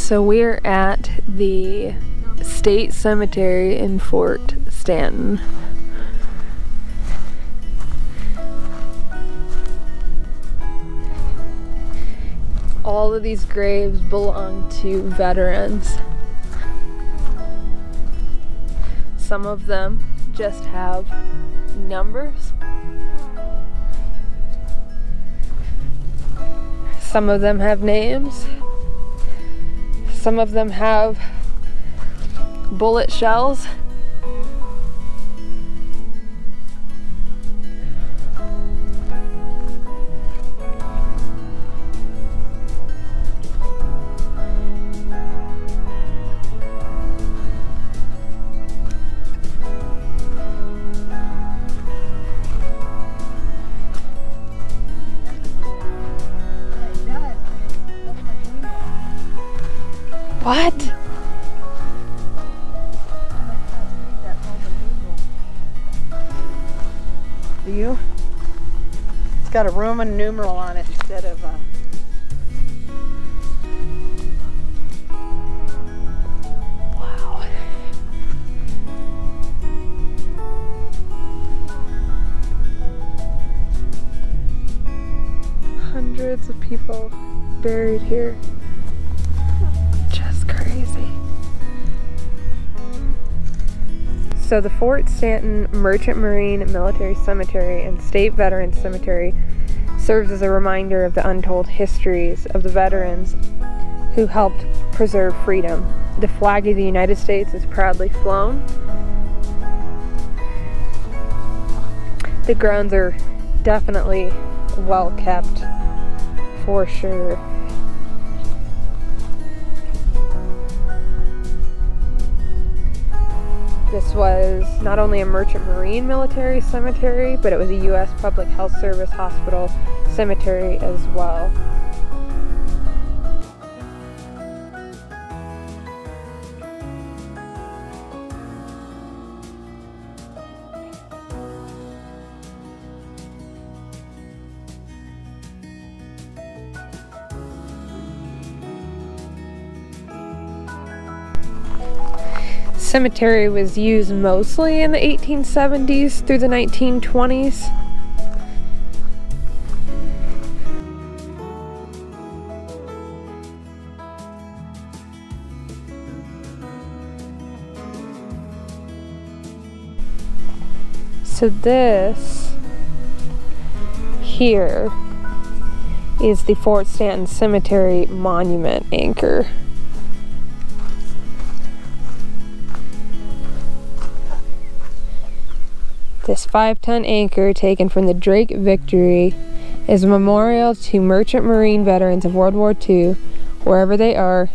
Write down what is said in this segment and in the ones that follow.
So we're at the State Cemetery in Fort Stanton. All of these graves belong to veterans. Some of them just have numbers. Some of them have names. Some of them have bullet shells. What? Do you? It's got a Roman numeral on it instead of Wow. Hundreds of people buried here. Crazy. So the Fort Stanton Merchant Marine Military Cemetery and State Veterans Cemetery serves as a reminder of the untold histories of the veterans who helped preserve freedom. The flag of the United States is proudly flown. The grounds are definitely well kept, for sure. This was not only a Merchant Marine military cemetery, but it was a U.S. Public Health Service hospital cemetery as well. Cemetery was used mostly in the 1870s through the 1920s. So this here is the Fort Stanton Cemetery Monument anchor. This 5-ton anchor, taken from the Drake Victory, is a memorial to Merchant Marine veterans of World War II, wherever they are.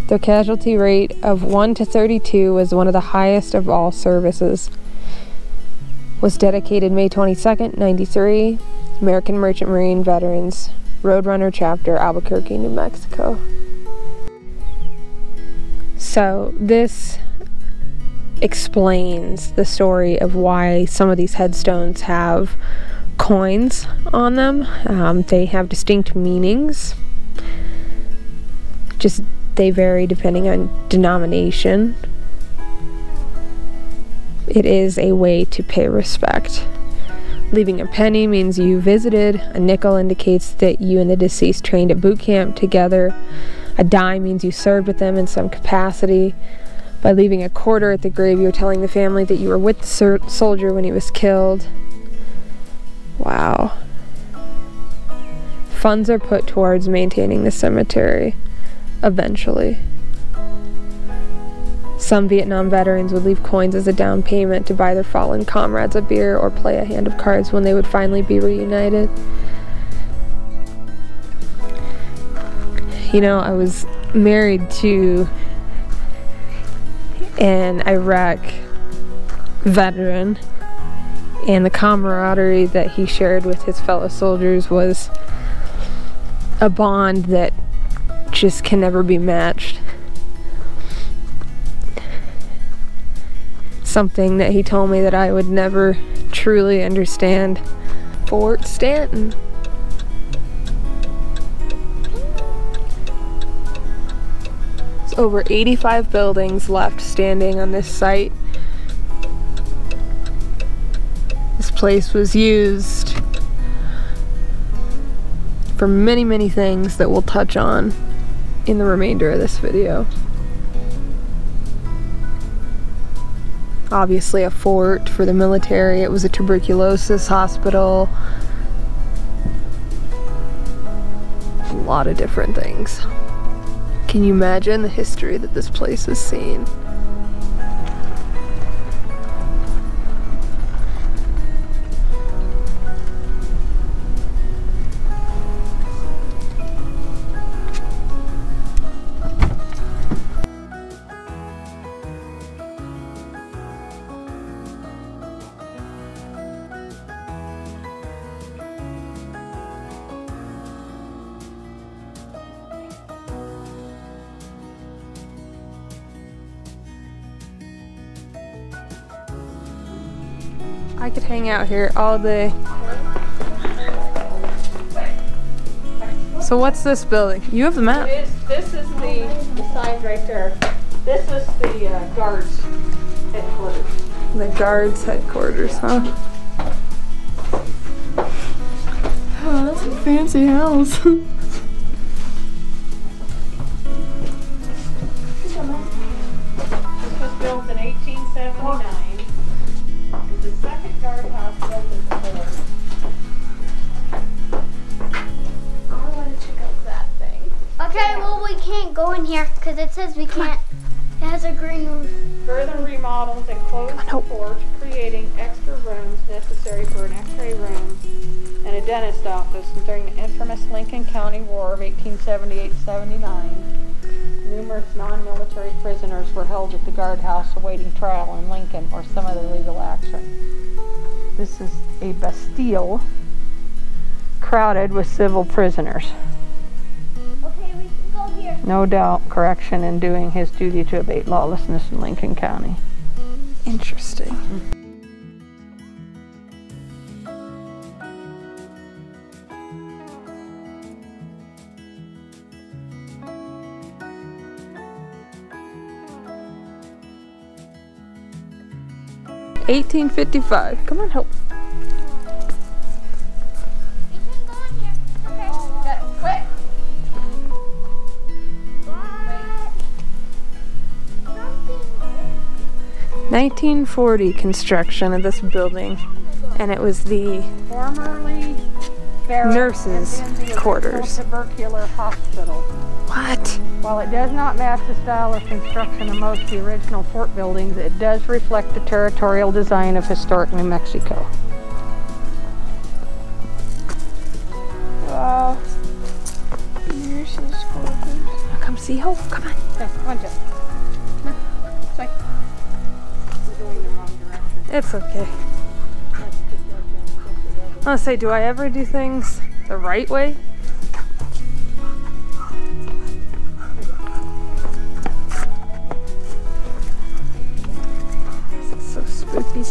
Their casualty rate of 1 to 32 was one of the highest of all services. Was dedicated May 22nd, 93. American Merchant Marine Veterans, Roadrunner Chapter, Albuquerque, New Mexico. So this explains the story of why some of these headstones have coins on them. They have distinct meanings. Just they vary depending on denomination. It is a way to pay respect. Leaving a penny means you visited. A nickel indicates that you and the deceased trained at boot camp together. A dime means you served with them in some capacity. By leaving a quarter at the grave, you're telling the family that you were with the soldier when he was killed. Wow. Funds are put towards maintaining the cemetery, eventually. Some Vietnam veterans would leave coins as a down payment to buy their fallen comrades a beer or play a hand of cards when they would finally be reunited. You know, I was married to an Iraq veteran, and the camaraderie that he shared with his fellow soldiers was a bond that just can never be matched. Something that he told me that I would never truly understand. Fort Stanton. There's over 85 buildings left standing on this site. This place was used for many, many things that we'll touch on in the remainder of this video. Obviously a fort for the military. It was a tuberculosis hospital. A lot of different things. Can you imagine the history that this place has seen? I could hang out here all day. So what's this building? You have the map. This is the sign right there. This is the guards headquarters. The guards headquarters, huh? Oh, that's a fancy house. This was built in 1879. It's the second guardhouse built in the fort. I want to check out that thing. Okay, well we can't go in here because it says we can't. It has a green roof. Further remodels enclosed the fort, creating extra rooms necessary for an x-ray room and a dentist office during the infamous Lincoln County War of 1878-79. Numerous non-military prisoners were held at the guardhouse awaiting trial in Lincoln or some other legal action. This is a Bastille crowded with civil prisoners. Okay, we can go here. No doubt correction in doing his duty to abate lawlessness in Lincoln County. Interesting. $18.55. Come on, help. We can go in here. Okay. Quick! 1940 construction of this building, and it was the Formerly barracks nurses' and then the quarters. Tuberculosis hospital. What? While it does not match the style of construction of most of the original fort buildings, it does reflect the territorial design of historic New Mexico. Wow. Nurses' quarters. Now come see Hope. Come on. Okay, come on, Jeff. Come on. This way. We're going the wrong direction. It's okay. I want to say, do I ever do things the right way? This is so spooky. Yeah.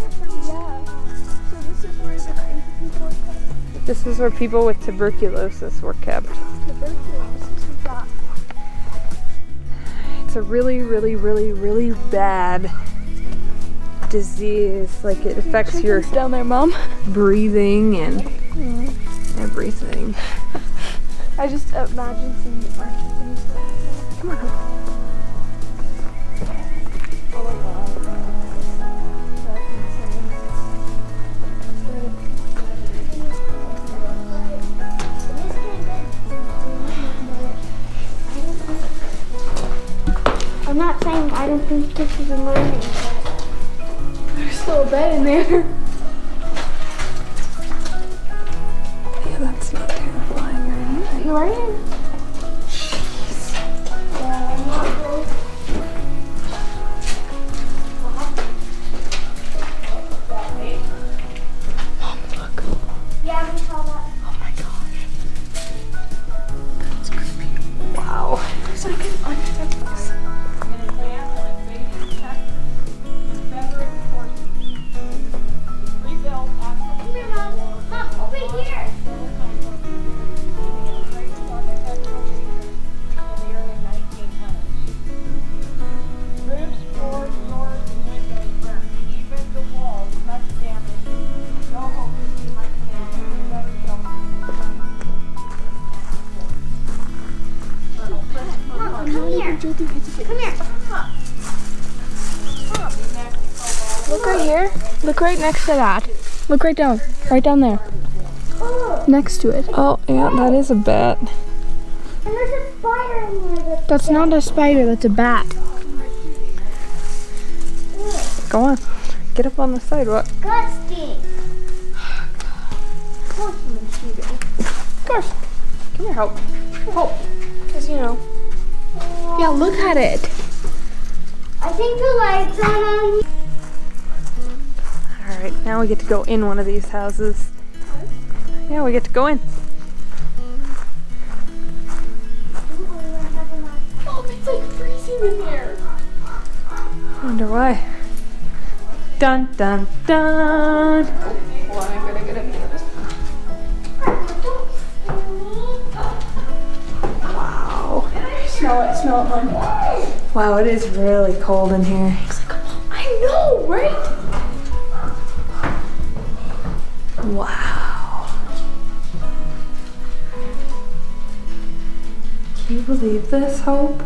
So this is where the crazy people are kept. This is where people with tuberculosis were kept. Tuberculosis is that. It's a really, really, really, really bad disease. Like, it affects your down there, Mom. breathing and everything. I just imagine seeing a bunch of things. Come on. I'm not saying I don't think this is a learning, but there's still a bed in there. Yeah, that's not terrifying or anything. You are in. Yeah, I'm not good. Mom, look. Yeah, we saw that. Oh my gosh. That's creepy. Wow. It's like an unfabulous. An example invading Texas, Confederate forces rebuilt after the Come here, Mom. Mom, over here. here. Look right next to that. Look right down there. Next to it. Oh, yeah, that is a bat. And there's a spider in there. That's not a spider, that's a bat. Go on. Get up on the sidewalk. Disgusting. Of course. Come here, Hope. Hope. Because, you know. Yeah, look at it. I think the lights on. Alright, now we get to go in one of these houses. Yeah, we get to go in. Oh, it's like freezing in there. Wonder why. Dun dun dun! Hold on, I'm gonna get in here. Wow. Smell it, hon. Wow, it is really cold in here. I know, right? Wow. Can you believe this, Hope?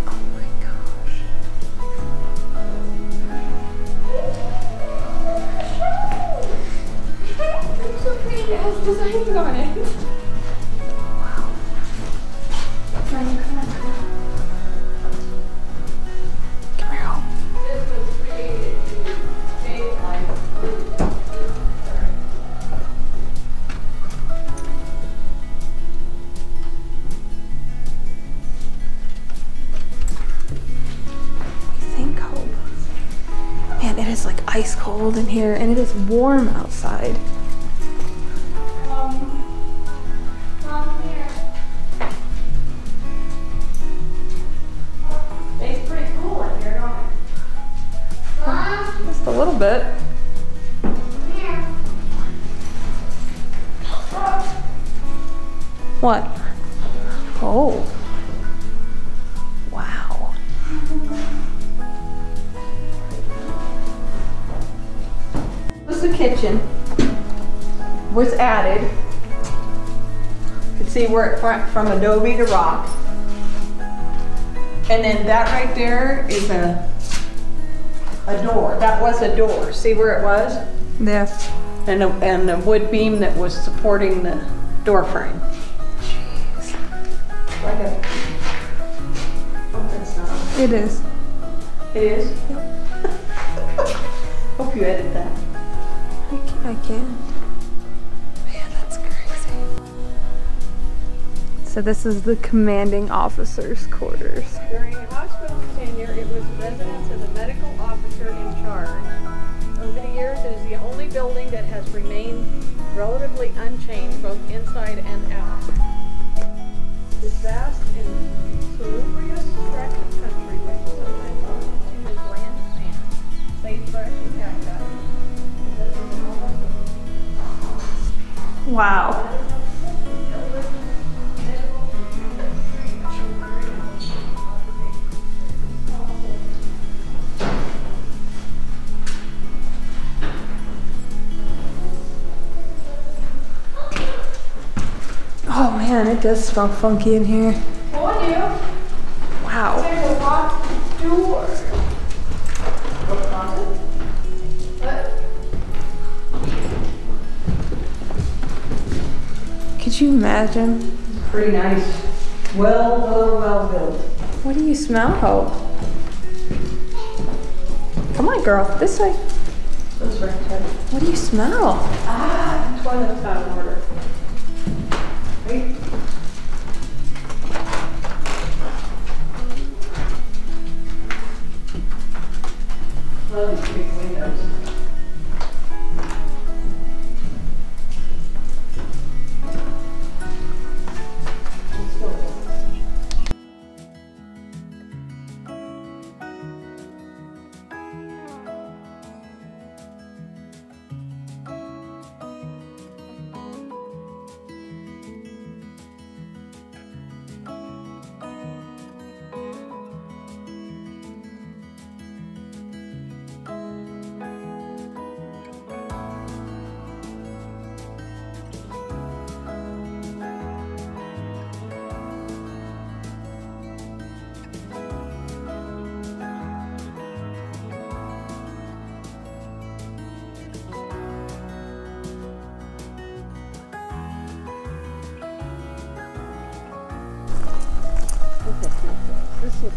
Oh my gosh. It's so pretty. It has designs on it. Wow. Come on. Come here, Hope. Man, it is like ice cold in here and it is warm outside. It's pretty cool in here, don't it? Just a little bit. What? Oh. Wow. This is the kitchen. Was added. You can see where it went from adobe to rock. And then that right there is a door. That was a door. See where it was? Yes. And the wood beam that was supporting the door frame. Jeez. Like a. Oh, that's not. It is. It is? Yep. Hope you edit that. I can. Man, that's crazy. So this is the commanding officer's quarters. During the hospital's tenure, it was the residence of the medical officer in charge. Over the years, it is the only building that has remained relatively unchanged, both inside and out. This vast and salubrious tract of country, which is sometimes referred to as land of sand, sagebrush, and cacti. Wow. Oh man, it does smell funky in here. Wow. There's a locked door. Could you imagine? Pretty nice. Well built. What do you smell, Hope? Come on, girl. This way. This right there. What do you smell? That's one that's out of order. Right? Love these big windows.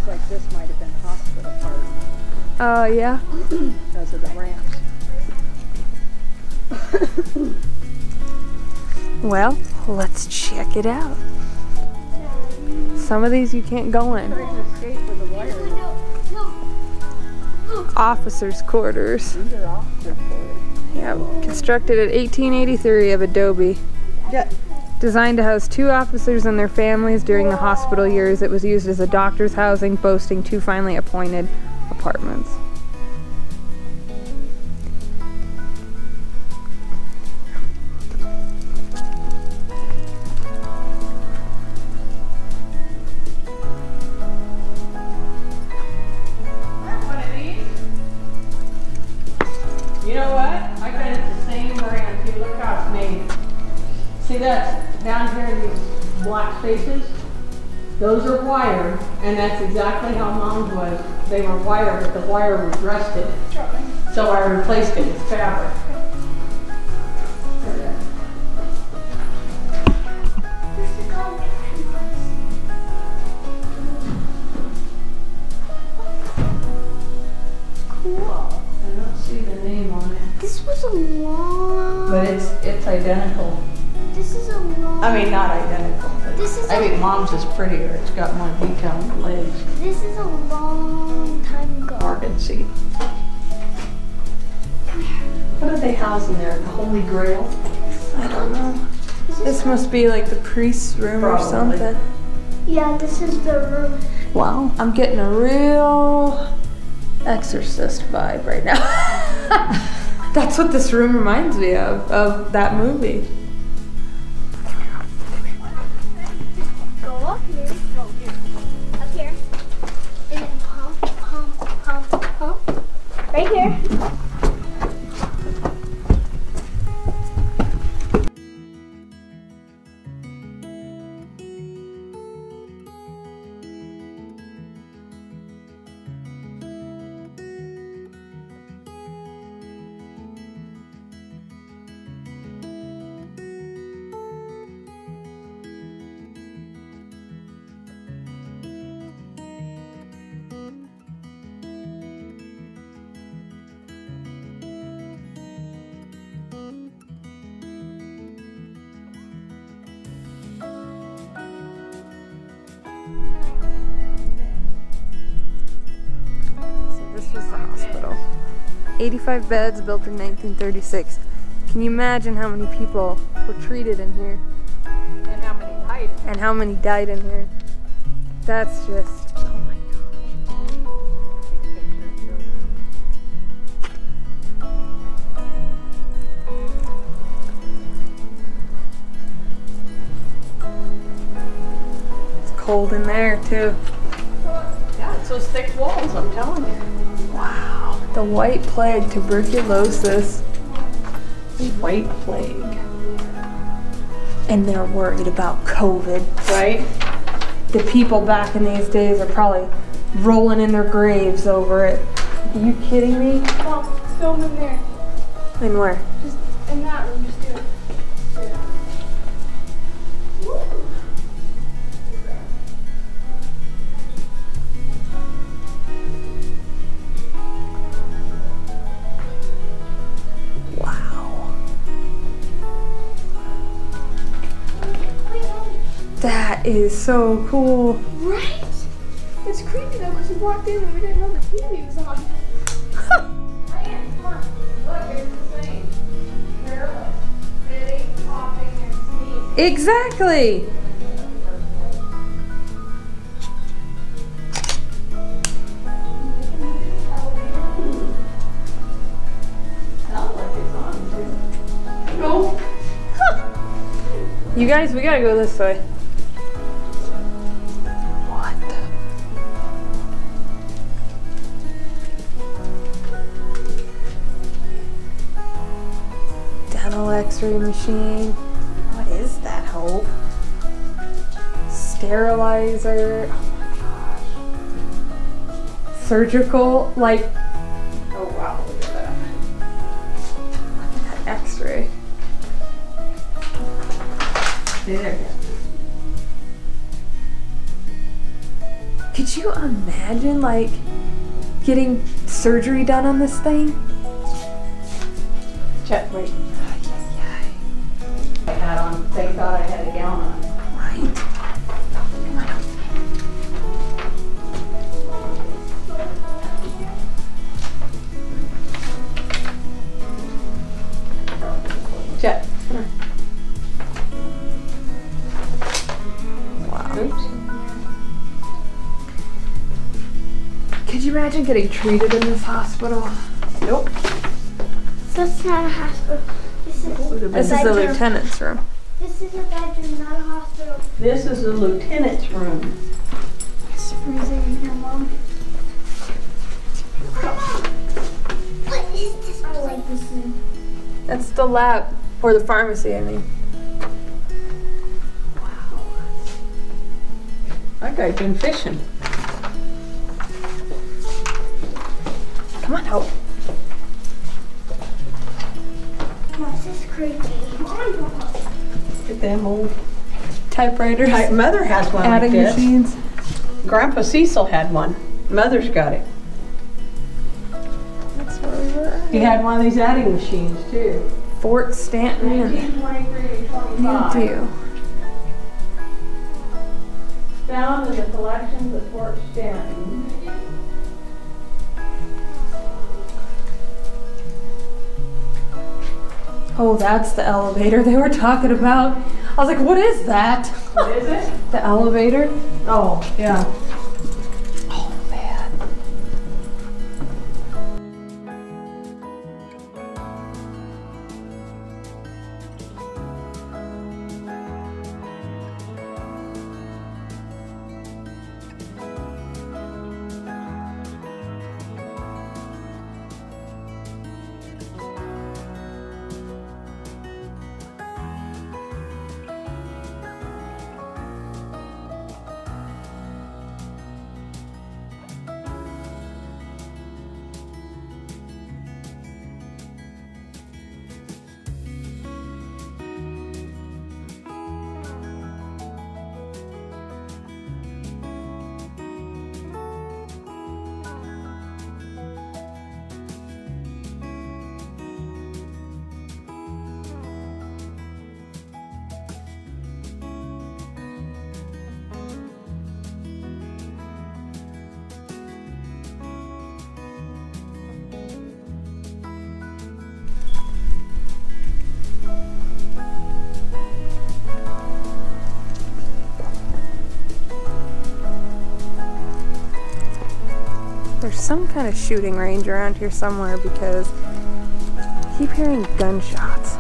looks like this might have been hospital part Yeah. because of the ramps. Well, let's check it out. Some of these you can't go in. Trying to escape with the wire. Officers' quarters. These are officer quarters. Yeah, constructed in 1883 of adobe. Yeah. Designed to house 2 officers and their families during the hospital years, it was used as a doctor's housing, boasting 2 finely appointed apartments. You know what? I got it the same brand too. Look how it's made. See that down here in these black spaces? Those are wired, and that's exactly how Mom's was. They were wired, but the wire was rusted. So I replaced it with fabric. This was a long. But it's identical. This is a long. I mean, not identical. But This is I think Mom's is prettier. It's got more detail on the legs. This is a long time ago. Organ seat. What are they housing there? The Holy Grail? I don't know. This must be like the priest's room or Probably. something. Yeah, this is the room. Wow. I'm getting a real Exorcist vibe right now. That's what this room reminds me of that movie. Go up here. Up here. And then pump, pump, pump, pump. Right here. This was the hospital. 85 beds, built in 1936. Can you imagine how many people were treated in here? And how many died? And how many died in here? That's just, oh my gosh. It's cold in there too. Yeah, it's those thick walls, I'm telling you. Wow. The white plague, tuberculosis. The white plague. And they're worried about COVID. Right? The people back in these days are probably rolling in their graves over it. Are you kidding me? Mom, film in there. And where? Just in that room, just do it. Wow. That is so cool. Right? It's creepy though, because we walked in and we didn't know the TV was on. Look, it's the same. Careless, spitting, coughing, and sneezing. Exactly. Sounds like it's on too. No. You guys, we gotta go this way. What the? Dental x-ray machine. What is that, Hope? Sterilizer. Oh my gosh. Surgical, like, Oh wow, look at that. that x-ray. There. Could you imagine, like, getting surgery done on this thing? Chet, wait. I had on, thank God I had a gown on. Right. Come on. Chet, come here. Wow. Oops. Could you imagine getting treated in this hospital? Nope. So it's not a hospital. This is This is the lieutenant's room. This is a bedroom, not a hospital. This is the lieutenant's room. It's freezing in here, Mom. What is this? I like this thing. That's the lab, or the pharmacy, I mean. That guy's been fishing. Come on, help. This is creepy. Get them old. Typewriters. My mother has one like Adding this. machines. Grandpa Cecil had one. Mother's got it. That's where we were. He had one of these adding machines too. Fort Stanton. 1923 to You 25. do. Found in the collections of Fort Stanton. Oh, that's the elevator they were talking about. I was like, what is that? What is it? The elevator? Oh, yeah. Oh, man. There's some kind of shooting range around here somewhere because I keep hearing gunshots.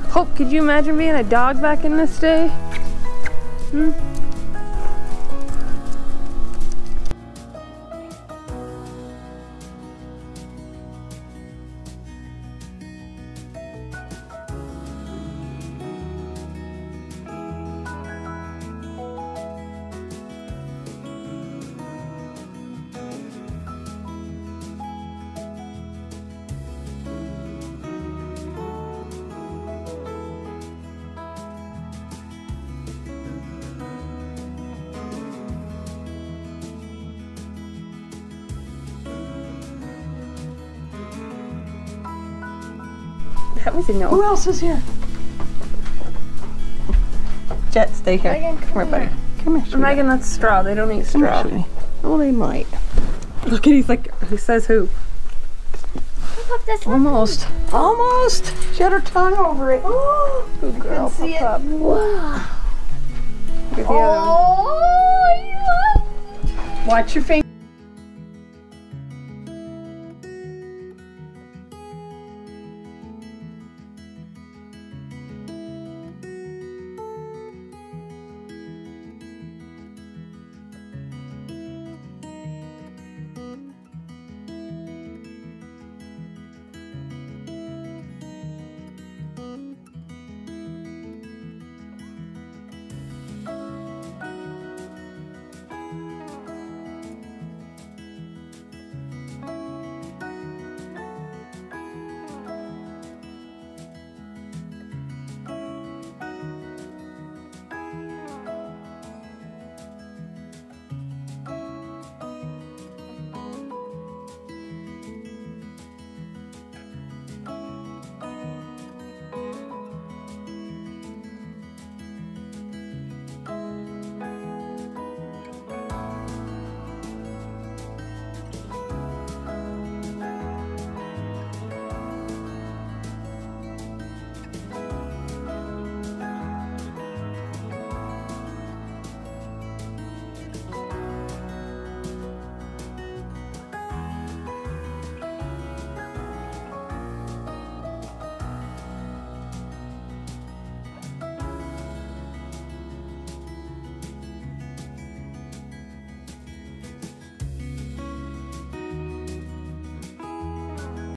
Hope, could you imagine being a dog back in this day? Hmm? That was a no. Who else is here? Jet, stay here. Megan, come here, buddy. Come here, sweetie. Megan, that's straw. They don't eat Come here, straw. sweetie. Well, they might. Look at he's like, he says who? Look, this one. Almost. Almost. She had her tongue over it. Oh, Good girl. see it. Up. Wow. Look at the other one. Oh, you Watch your finger.